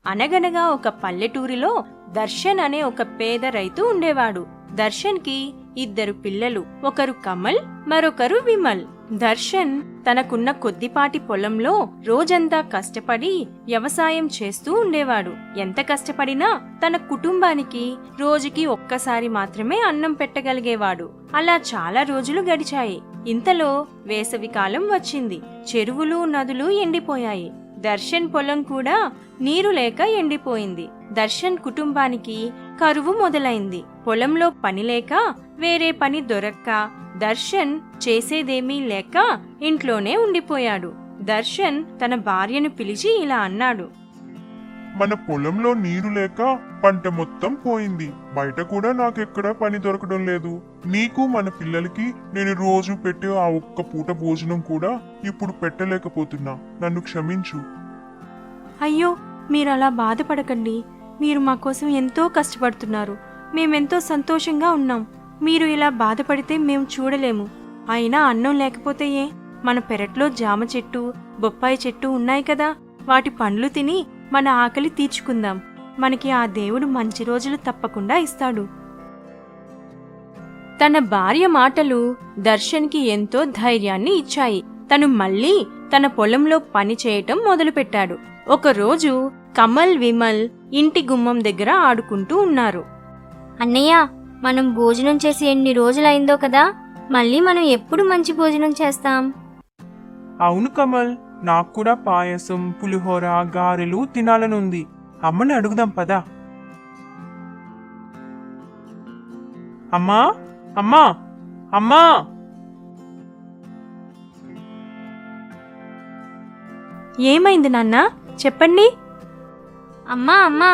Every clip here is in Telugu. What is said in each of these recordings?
అనగనగా ఒక పల్లెటూరిలో దర్శన్ అనే ఒక పేద రైతు ఉండేవాడు. దర్శన్కి 2 పిల్లలు, ఒకరు కమల్, మరొకరు విమల్. దర్శన్ తనకున్న కొద్దిపాటి పొలంలో రోజంతా కష్టపడి వ్యవసాయం చేస్తూ ఉండేవాడు. ఎంత కష్టపడినా తన కుటుంబానికి రోజుకి ఒక్కసారి మాత్రమే అన్నం పెట్టగలిగేవాడు. అలా చాలా రోజులు గడిచాయి. ఇంతలో వేసవికాలం వచ్చింది. చెరువులు, నదులు ఎండిపోయాయి. దర్శన్ పొలం కూడా నీరు లేక ఎండిపోయింది. దర్శన్ కుటుంబానికి కరువు మొదలైంది. పొలంలో పని లేక, వేరే పని దొరక్క దర్శన్ చేసేదేమీ లేక ఇంట్లోనే ఉండిపోయాడు. దర్శన్ తన భార్యను పిలిచి ఇలా అన్నాడు. మన పొలంలో నీరు లేక పంట మొత్తం పోయింది. బయట కూడా నాకెక్కడా పని దొరకడం లేదు. నీకు మన పిల్లలకి నేను రోజు పెట్టే ఆ ఒక్క పూట భోజనం కూడా ఇప్పుడు పెట్టలేకపోతున్నా. నన్ను క్షమించు. అయ్యో, మీరలా బాధపడకండి. మీరు మా కోసం ఎంతో కష్టపడుతున్నారు. మేమెంతో సంతోషంగా ఉన్నాం. మీరు ఇలా బాధపడితే మేం చూడలేము. అయినా అన్నం లేకపోతే ఏ? మన పెరట్లో జామ చెట్టు, బొప్పాయి చెట్టు ఉన్నాయి కదా. వాటి పండ్లు తిని మన ఆకలి తీర్చుకుందాం. మనకి ఆ దేవుడు మంచి రోజులు తప్పకుండా ఇస్తాడు. తన భార్య మాటలు దర్శన్కి ఎంతో ధైర్యాన్ని ఇచ్చాయి. తను మళ్ళీ తన పొలంలో పని చేయటం మొదలుపెట్టాడు. ఒకరోజు కమల్, విమల్ ఇంటి గుమ్మం దగ్గర ఆడుకుంటూ ఉన్నారు. అన్నయ్య, మనం భోజనం చేసి ఎన్ని రోజులైందో కదా. మళ్ళీ మనం ఎప్పుడు మంచి భోజనం చేస్తాం? అవును కమల్, నాకు కూడా పాయసం, పులిహోర, గారెలు తినాలనుంది. అమ్మని అడుగుదాం పదా. అమ్మా, అమ్మా, అమ్మా! ఏమైంది నాన్నా? చెప్పండి. అమ్మా అమ్మా,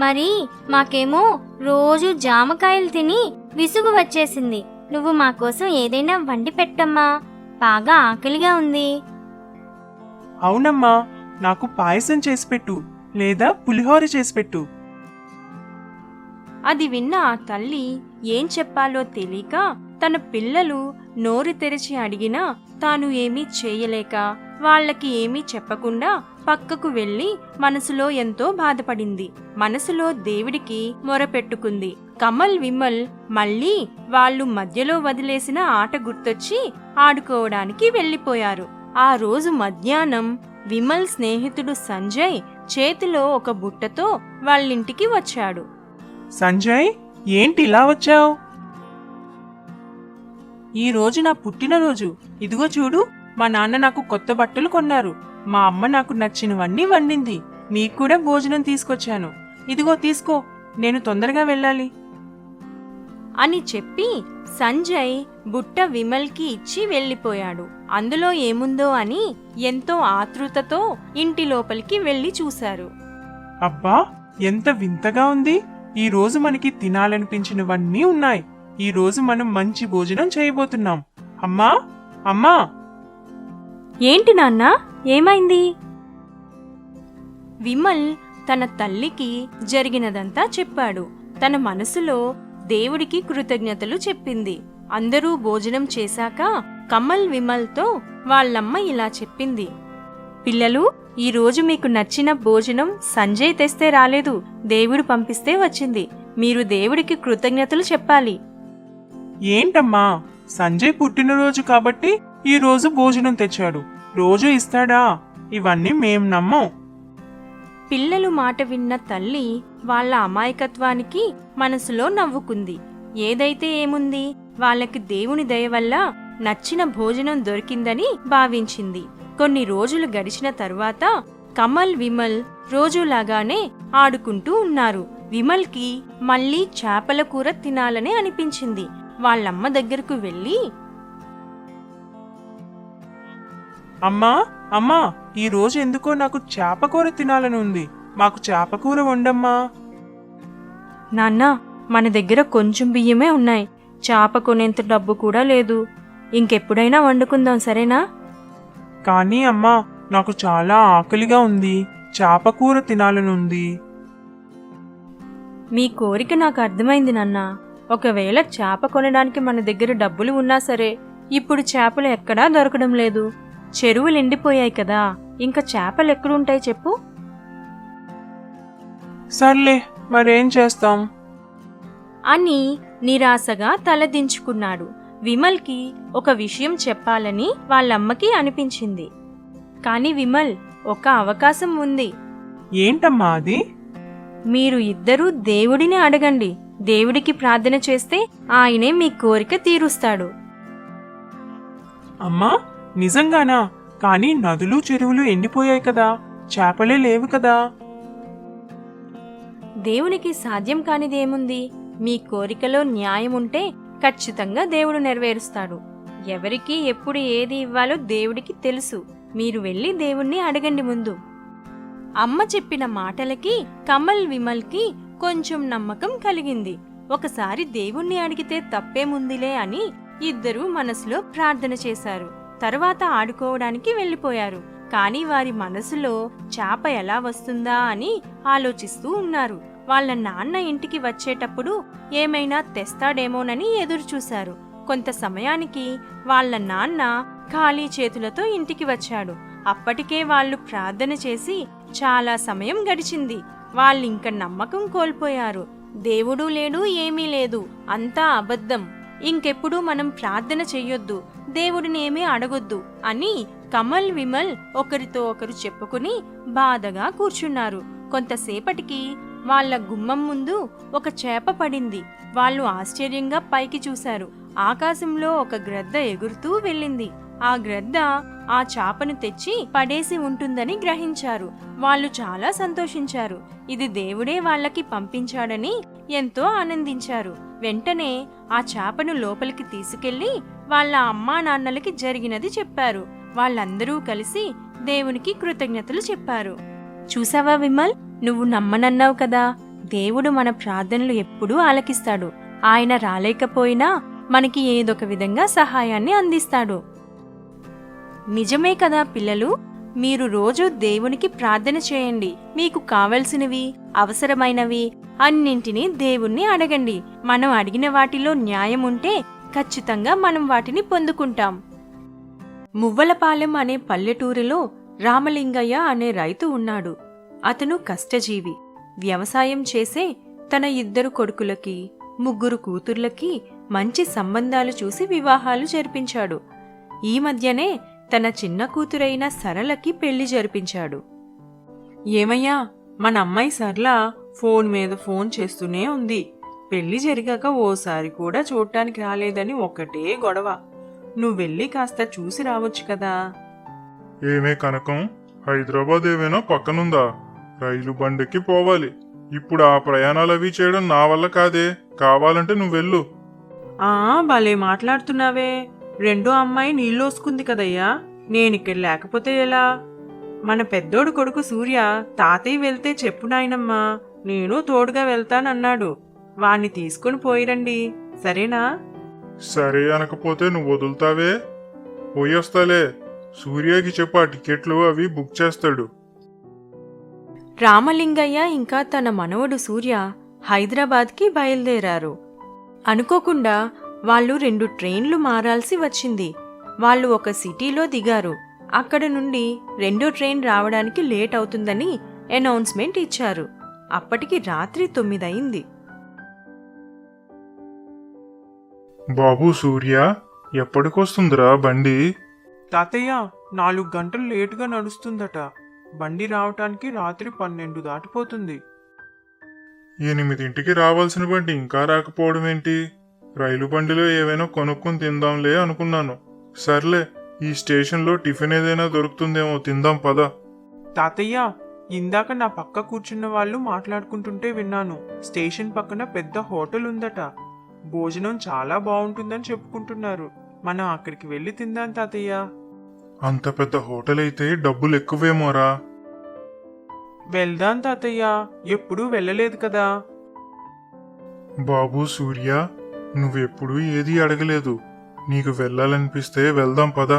మరి మాకేమో రోజు జామకాయలు తిని విసుగు వచ్చేసింది. నువ్వు మా కోసం ఏదైనా వండి పెట్టమ్మా. బాగా ఆకలిగా ఉంది. అవునమ్మా, నాకు పాయసం చేసిపెట్టు, లేదా పులిహోర చేసిపెట్టు. అది విన్న ఆ తల్లి ఏం చెప్పాలో తెలియక తన పిల్లలు నోరు తెరిచి అడిగినా తాను ఏమీ చేయలేక వాళ్లకి ఏమీ చెప్పకుండా పక్కకు వెళ్లి మనసులో ఎంతో బాధపడింది. మనసులో దేవుడికి మొరపెట్టుకుంది. కమల్, విమల్ మళ్ళీ వాళ్ళు మధ్యలో వదిలేసిన ఆట గుర్తొచ్చి ఆడుకోవడానికి వెళ్లిపోయారు. ఆ రోజు మధ్యాహ్నం విమల్ స్నేహితుడు సంజయ్ చేతిలో ఒక బుట్టతో వాళ్ళింటికి వచ్చాడు. సంజయ్, ఏంటి ఇలా వచ్చావు? ఈ రోజు నా పుట్టినరోజు. ఇదిగో చూడు, మా నాన్న నాకు కొత్త బట్టలు కొన్నారు. మా అమ్మ నాకు నచ్చినవన్నీ వండింది. నీకు కూడా భోజనం తీసుకొచ్చాను. ఇదిగో తీసుకో, నేను తొందరగా వెళ్ళాలి అని చెప్పి సంజయ్ బుట్ట విమల్కి ఇచ్చి వెళ్లిపోయాడు. అందులో ఏముందో అని ఎంతో ఆతృతతో ఇంటి లోపలికి వెళ్లి చూశారు. అబ్బా, ఎంత వింతగా ఉంది! ఈ రోజు మనకి తినాలనిపించినవన్నీ ఉన్నాయి. ఈ రోజు మనం మంచి భోజనం చేయబోతున్నాం. అమ్మా, అమ్మా! ఏంటి నాన్నా, ఏమైంది? విమల్ తన తల్లికి జరిగినదంతా చెప్పాడు. తన మనసులో దేవుడికి కృతజ్ఞతలు చెప్పింది. అందరూ భోజనం చేశాక కమల్ విమల్తో వాళ్ళమ్మ ఇలా చెప్పింది. పిల్లలు, ఈ రోజు మీకు నచ్చిన భోజనం సంజయ్ తెస్తే రాలేదు, దేవుడు పంపిస్తే వచ్చింది. మీరు దేవుడికి కృతజ్ఞతలు చెప్పాలి. ఏంటమ్మా, సంజయ్ పుట్టినరోజు కాబట్టి ఈ రోజు భోజనం తెచ్చాడు. రోజు ఇస్తాడా? ఇవన్నీ మేం నమ్మం. పిల్లలు మాట విన్న తల్లి వాళ్ళ అమాయకత్వానికి మనసులో నవ్వుకుంది. ఏదైతే ఏముంది, వాళ్ళకి దేవుని దయ వల్ల నచ్చిన భోజనం దొరికిందని భావించింది. కొన్ని రోజులు గడిచిన తరువాత కమల్, విమల్ రోజులాగానే ఆడుకుంటూ ఉన్నారు. విమల్కి మళ్ళీ చేపల కూర తినాలని అనిపించింది. వాళ్ళమ్మ దగ్గరకు వెళ్ళి, అమ్మా, అమ్మా, ఈ రోజు ఎందుకో నాకు చేపకూర తినాలని ఉంది. మాకు చేపకూర వండమ్మా. నాన్నా, మన దగ్గర కొంచెం బియ్యమే ఉన్నాయి. చేప కొనేంత డబ్బు కూడా లేదు. ఇంకెప్పుడైనా వండుకుందాం, సరేనా? కానీ అమ్మా, నాకు చాలా ఆకలిగా ఉంది. చేపకూర తినాలని ఉంది. మీ కోరిక నాకు అర్థమైంది నాన్నా. ఒకవేళ చేప కొనడానికి మన దగ్గర డబ్బులు ఉన్నా సరే, ఇప్పుడు చేపలు ఎక్కడా దొరకడం లేదు. చెరువులు ఎండిపోయాయి కదా, ఇంకా చేపలు ఎక్కడుంటాయి చెప్పు? సర్లే మరేం చేస్తాం. అని నిరాశగా తలదించుకున్నాడు. విమల్కి ఒక విషయం చెప్పాలని వాళ్ళమ్మకి అనిపించింది. కాని విమల్, ఒక అవకాశం ఉంది. ఏంటమ్మా అది? మీరు ఇద్దరూ దేవుడిని అడగండి. దేవుడికి ప్రార్థన చేస్తే ఆయనే మీ కోరిక తీరుస్తాడు. అమ్మా నిజంగానా? కానీ నదులు చెరువులు ఎండిపోయాయి కదా, చేపలే లేవు కదా. దేవునికి సాధ్యం కానిదేముంది? మీ కోరికలో న్యాయం ఉంటే ఖచ్చితంగా దేవుడు నెరవేరుస్తాడు. ఎవరికి ఎప్పుడు ఏది ఇవ్వాలో దేవుడికి తెలుసు. మీరు వెళ్ళి దేవుణ్ణి అడగండి ముందు. అమ్మ చెప్పిన మాటలకి కమల్, విమల్కి కొంచెం నమ్మకం కలిగింది. ఒకసారి దేవుణ్ణి అడిగితే తప్పేముందిలే అని ఇద్దరూ మనసులో ప్రార్థన చేశారు. తర్వాత ఆడుకోవడానికి వెళ్ళిపోయారు. కానీ వారి మనసులో చేప ఎలా వస్తుందా అని ఆలోచిస్తూ ఉన్నారు. వాళ్ళ నాన్న ఇంటికి వచ్చేటప్పుడు ఏమైనా తెస్తాడేమోనని ఎదురుచూశారు. కొంత సమయానికి వాళ్ళ నాన్న ఖాళీ చేతులతో ఇంటికి వచ్చాడు. అప్పటికే వాళ్ళు ప్రార్థన చేసి చాలా సమయం గడిచింది. వాళ్ళింక నమ్మకం కోల్పోయారు. దేవుడు లేడు, ఏమీ లేదు, అంతా అబద్ధం, ఇంకెప్పుడు మనం ప్రార్థన చెయ్యొద్దు, దేవుడినేమీ అడగొద్దు అని కమల్, విమల్ ఒకరితో ఒకరు చెప్పుకుని బాధగా కూర్చున్నారు. కొంతసేపటికి వాళ్ళ గుమ్మం ముందు ఒక చేప పడింది. వాళ్ళు ఆశ్చర్యంగా పైకి చూశారు. ఆకాశంలో ఒక గ్రద్ద ఎగురుతూ వెళ్ళింది. ఆ గ్రద్ద ఆ చేపను తెచ్చి పడేసి ఉంటుందని గ్రహించారు. వాళ్ళు చాలా సంతోషించారు. ఇది దేవుడే వాళ్ళకి పంపించాడని ఎంతో ఆనందించారు. వెంటనే ఆ చేపను లోపలికి తీసుకెళ్లి వాళ్ళ అమ్మా నాన్నలకి జరిగినది చెప్పారు. వాళ్ళందరూ కలిసి దేవునికి కృతజ్ఞతలు చెప్పారు. చూసావా విమల్, నువ్వు నమ్మనన్నావు కదా, దేవుడు మన ప్రార్థనలు ఎప్పుడూ ఆలకిస్తాడు. ఆయన రాలేకపోయినా మనకి ఏదొక విధంగా సహాయాన్ని అందిస్తాడు. నిజమే కదా పిల్లలు? మీరు రోజు దేవునికి ప్రార్థన చేయండి. మీకు కావలసినవి, అవసరమైనవి అన్నింటినీ దేవుణ్ణి అడగండి. మనం అడిగిన వాటిలో న్యాయం ఉంటే ఖచ్చితంగా మనం వాటిని పొందుకుంటాం. మువ్వలపాలెం అనే పల్లెటూరిలో రామలింగయ్య అనే రైతు ఉన్నాడు. అతను కష్టజీవి. వ్యవసాయం చేసే తన 2 కొడుకులకి 3 కూతుర్లకి మంచి సంబంధాలు చూసి వివాహాలు జరిపించాడు. ఈ మధ్యనే తన చిన్న కూతురైన సరళకి పెళ్లి జరిపించాడు. ఏమయ్యా, మన అమ్మాయి సర్ల ఫోన్ మీద ఫోన్ చేస్తూనే ఉంది. పెళ్లి జరిగాక ఓసారి కూడా చూడటానికి రాలేదని ఒకటే గొడవ. నువ్వెళ్ళి కాస్త చూసి రావచ్చు కదా. ఏమే కనకం, హైదరాబాద్ ఏమైనా పక్కనుందా? రైలు బండికి పోవాలి. ఇప్పుడు ఆ ప్రయాణాలవి చేయడం నా వల్ల కాదే. కావాలంటే నువ్వెళ్ళు. భలే మాట్లాడుతున్నావే. రెండో అమ్మాయి నీళ్ళోసుకుంది కదయ్యా, నేనిక్కడ లేకపోతే ఎలా? మన పెద్దోడు కొడుకు సూర్య తాతయ్య వెళ్తే చెప్పు నాయనమ్మా, నేను తోడుగా వెళ్తానన్నాడు. వాణ్ణి తీసుకుని పోయిరండి, సరేనా? సరే అనకపోతే నువ్వు వదులుతావే? పోయొస్తాలే. సూర్యకి చెప్పు ఆ టికెట్లు అవి బుక్ చేస్తాడు. రామలింగయ్య ఇంకా తన మనవడు సూర్య హైదరాబాద్కి బయలుదేరారు. అనుకోకుండా వాళ్ళు 2 ట్రైన్లు మారాల్సి వచ్చింది. వాళ్ళు ఒక సిటీలో దిగారు. అక్కడ నుండి 2వ ట్రైన్ రావడానికి లేట్ అవుతుందని అనౌన్స్మెంట్ ఇచ్చారు. అప్పటికి రాత్రి 9 అయింది. బాబు సూర్య, ఎప్పటికొస్తుందిరా బండి? తాతయ్య 4 గంటలు లేటుగా నడుస్తుందట. బండి రావటానికి రాత్రి 12 దాటిపోతుంది. 8ంటికి రావాల్సిన బండి ఇంకా రాకపోవడం ఏంటి? రైలు బండిలో ఏవైనా కొనుక్కుని తిందాంలే అనుకున్నాను. సర్లే, ఈ స్టేషన్లో టిఫిన్ ఏదైనా దొరుకుతుందేమో, తిందాం పద. తాతయ్య, ఇందాక నా పక్క కూర్చున్న వాళ్ళు మాట్లాడుకుంటుంటే విన్నాను. స్టేషన్ పక్కన పెద్ద హోటల్ ఉందట. భోజనం చాలా బాగుంటుందని చెప్పుకుంటున్నారు. మనం అక్కడికి వెళ్ళి తిందాం తాతయ్య. అంత పెద్ద హోటల్ అయితే డబ్బులు ఎక్కువేమోరా. వెళ్దాం తాతయ్య, ఎప్పుడూ వెళ్ళలేదు కదా. బాబు సూర్య, నువ్వెప్పుడూ ఏదీ అడగలేదు. నీకు వెళ్ళాలనిపిస్తే వెళ్దాం పద.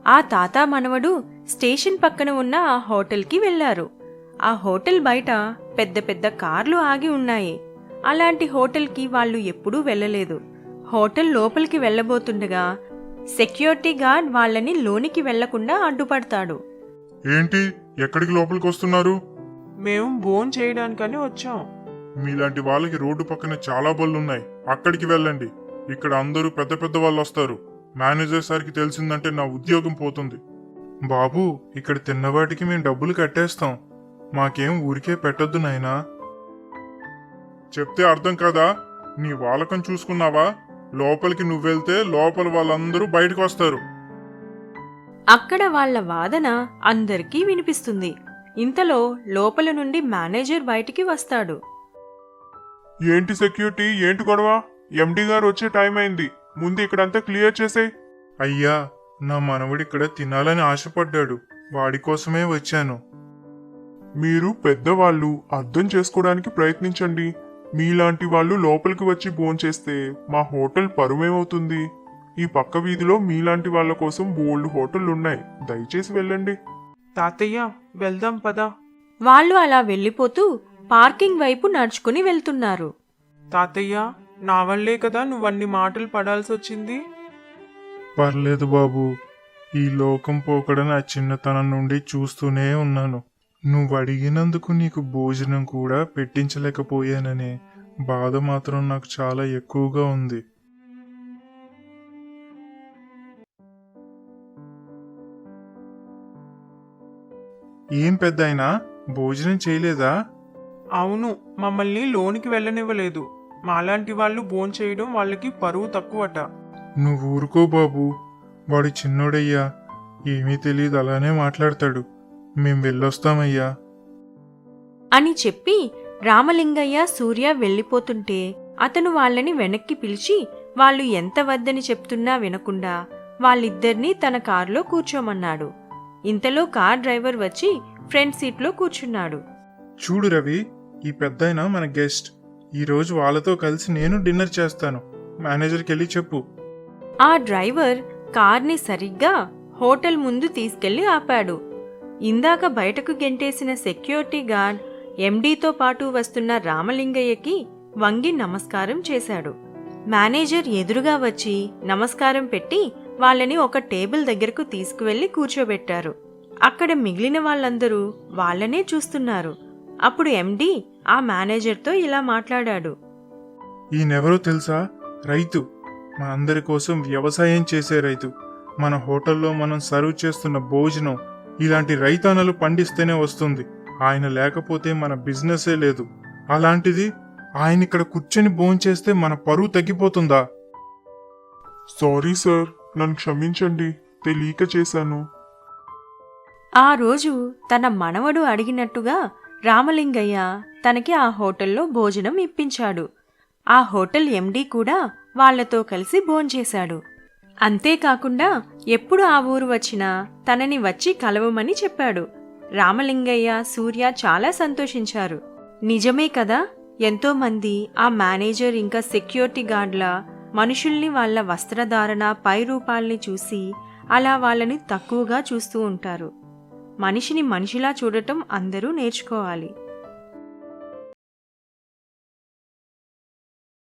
ఆ తాత మనవడు స్టేషన్ పక్కన ఉన్న ఆ హోటల్కి వెళ్లారు. ఆ హోటల్ బయట పెద్ద పెద్ద కార్లు ఆగి ఉన్నాయి. అలాంటి హోటల్కి వాళ్ళు ఎప్పుడూ వెళ్ళలేదు. హోటల్ లోపలికి వెళ్ళబోతుండగా సెక్యూరిటీ గార్డ్ వాళ్ళని లోనికి వెళ్లకుండా అడ్డుపడతాడు. ఏంటి, ఎక్కడికి లోపలికి వస్తున్నారు? మేము భోజనం చేయడానికని వచ్చాం. మీలాంటి వాళ్ళకి రోడ్డు పక్కన చాలా బళ్ళున్నాయి, అక్కడికి వెళ్ళండి. ఇక్కడ అందరూ పెద్ద పెద్ద వాళ్ళు వస్తారు. మేనేజర్ సార్కి తెలిసిందంటే నా ఉద్యోగం పోతుంది. బాబు, ఇక్కడ తిన్నవాటికి మేము డబ్బులు కట్టేస్తాం. మాకేం ఊరికే పెట్టొద్దు నాయనా. చెప్తే అర్థం కాదా? నీ వాలకం చూసుకున్నావా? లోపలికి నువ్వెళ్తే లోపల వాళ్ళందరూ బయటకు వస్తారు. అక్కడ వాళ్ళ వాదన అందరికీ వినిపిస్తుంది. ఇంతలో లోపల నుండి మేనేజర్ బయటికి వస్తాడు. ఏంటి సెక్యూరిటీ, ఏంటి గొడవ? ఎండి గారు వచ్చే టైం అయింది, ముందు ఇక్కడంతా క్లియర్ చేసేయ్. అయ్యా, నా మనవడి ఇక్కడ తినాలని ఆశపడ్డాడు, వాడి కోసమే వచ్చాను. మీరు పెద్దవాళ్ళు, అర్థం చేసుకోవడానికి ప్రయత్నించండి. మీలాంటి వాళ్ళు లోపలికి వచ్చి భోంచేస్తే మా హోటల్ పరువేమవుతుంది? ఈ పక్క వీధిలో మీలాంటి వాళ్ళ కోసం బోల్డ్ హోటళ్లున్నాయి, దయచేసి వెళ్ళండి. తాతయ్య, వెళ్దాం పదా. వాళ్ళు అలా వెళ్ళిపోతూ పార్కింగ్ వైపు నడుచుకుని వెళ్తున్నారు. తాతయ్య, నా వల్లే కదా నువ్వన్ని మాటలు పడాల్సి వచ్చింది. పర్లేదు బాబు, ఈ లోకం పోకడ నా చిన్నతనం నుండి చూస్తూనే ఉన్నాను. నువ్వు అడిగినందుకు నీకు భోజనం కూడా పెట్టించలేకపోయాననే బాధ మాత్రం నాకు చాలా ఎక్కువగా ఉంది. ఏం పెద్దాయనా, భోజనం చేయలేదా? అవును, మమ్మల్ని లోనికి వెళ్ళనివ్వలేదు. మాలాంటి వాళ్ళు భోంచేయడం వాళ్ళకి పరువు తక్కువట. నువ్వు ఊరుకో బాబు, వాడు చిన్నోడయ్యా, ఏమీ తెలియదు, అలానే మాట్లాడతాడు. మేం వెళ్ళొస్తామయ్యా అని చెప్పి రామలింగయ్య, సూర్య వెళ్ళిపోతుంటే అతను వాళ్ళని వెనక్కి పిలిచి వాళ్ళు ఎంత వద్దని చెప్తున్నా వినకుండా వాళ్ళిద్దరినీ తన కారులో కూర్చోమన్నాడు. ఇంతలో కార్ డ్రైవర్ వచ్చి ఫ్రంట్ సీట్లో కూర్చున్నాడు. చూడు రవి, ఈ పెద్దాయన మన గెస్ట్. ఈరోజు వాళ్ళతో కలిసి నేను డిన్నర్ చేస్తాను. మేనేజర్కి వెళ్ళి చెప్పు. ఆ డ్రైవర్ కార్ని సరిగ్గా హోటల్ ముందు తీసుకెళ్లి ఆపాడు. ఇందాక బయటకు గెంటేసిన సెక్యూరిటీ గార్డ్ ఎండీతో పాటు వస్తున్న రామలింగయ్యకి వంగి నమస్కారం చేశాడు. మేనేజర్ ఎదురుగా వచ్చి నమస్కారం పెట్టి వాళ్ళని ఒక టేబుల్ దగ్గరకు తీసుకువెళ్లి కూర్చోబెట్టారు. అక్కడ మిగిలిన వాళ్ళందరూ వాళ్ళనే చూస్తున్నారు. అప్పుడు ఎండీ ఆ మేనేజర్తో ఇలా మాట్లాడాడు. ఈయనెవరో తెలుసా? రైతు, మన అందరి కోసం వ్యవసాయం చేసే రైతు. మన హోటల్లో మనం సర్వ్ చేస్తున్న భోజనం ఇలాంటి రైతన్నలు పండిస్తేనే వస్తుంది. ఆయన లేకపోతే మన బిజినెసే లేదు. అలాంటిది ఆయన ఇక్కడ కూర్చొని భోంచేస్తే మన పరువు తగ్గిపోతుందా? సారీ సార్, నన్ను క్షమించండి, తెలియక చేశాను. ఆ రోజు తన మనవడు అడిగినట్టుగా రామలింగయ్య తనకి ఆ హోటల్లో భోజనం ఇప్పించాడు. ఆ హోటల్ ఎండీ కూడా వాళ్లతో కలిసి భోంచేశాడు. అంతేకాకుండా ఎప్పుడు ఆ ఊరు వచ్చినా తనని వచ్చి కలవమని చెప్పాడు. రామలింగయ్య, సూర్య చాలా సంతోషించారు. నిజమే కదా, ఎంతో మంది ఆ మేనేజర్ ఇంకా సెక్యూరిటీ గార్డ్ల మనుషుల్ని వాళ్ళ వస్త్రధారణ, పై రూపాల్ని చూసి అలా వాళ్ళని తక్కువగా చూస్తూ ఉంటారు. మనిషిని మనిషిలా చూడటం అందరూ నేర్చుకోవాలి.